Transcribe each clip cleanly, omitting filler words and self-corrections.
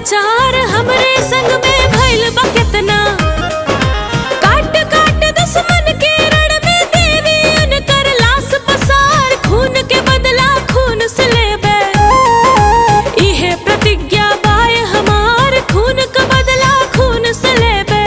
अत्याचार हमरे संग में भइल बा केतना। काट काट दुश्मन के रण में देवी उनकर लाश पसार, खून के बदला खून से लेबे इहे प्रतिज्ञा बाय हमार, खून का बदला खून से लेबे।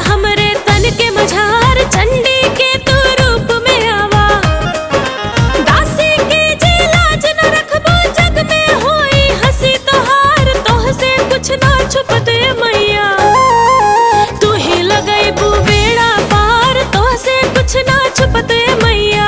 हमरे तन के मझार चंडी के तू रूप में आवा। दासी के जे लाज न रखबो जग में होई हंसी तोहार, तोह से कुछ ना छुपत मैया, तू ही लगैबू बेड़ा पार, तोह से कुछ ना छुपत मैया।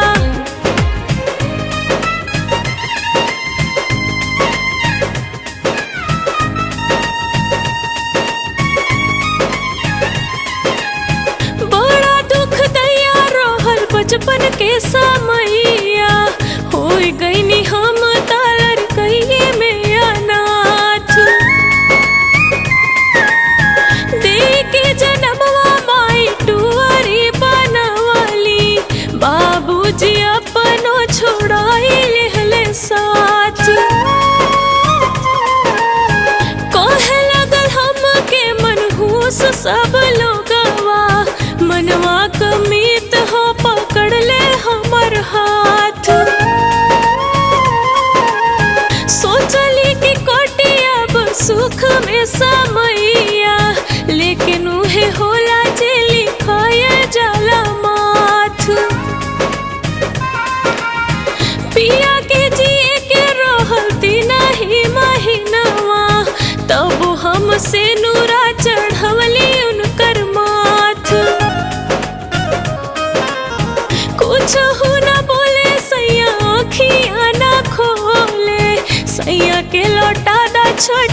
बचपन के समैया हो गईनी हम तालर कहिए में अनाथ। दे के जनमवा माई टुअरी बनवली, बाबूजी अपनो छोड़ाई लेहले साथ। कहे लगल हम के मनहूस सब लोगवा, मनवा कमीत हो पकड़ ले हमर हाथ। सोचली कि कोटी अब सुख में समैया, लेकिन उहे होला जे लिखाए जाला माथ। पिया के जिए के रहल तीन ही महीनवा, तब हमसे नूरा चढ़वली उनकर माथ। कुछ हो ना बोले सैया, आँखियाँ ना खोले, सैया के लौटा दा छोड़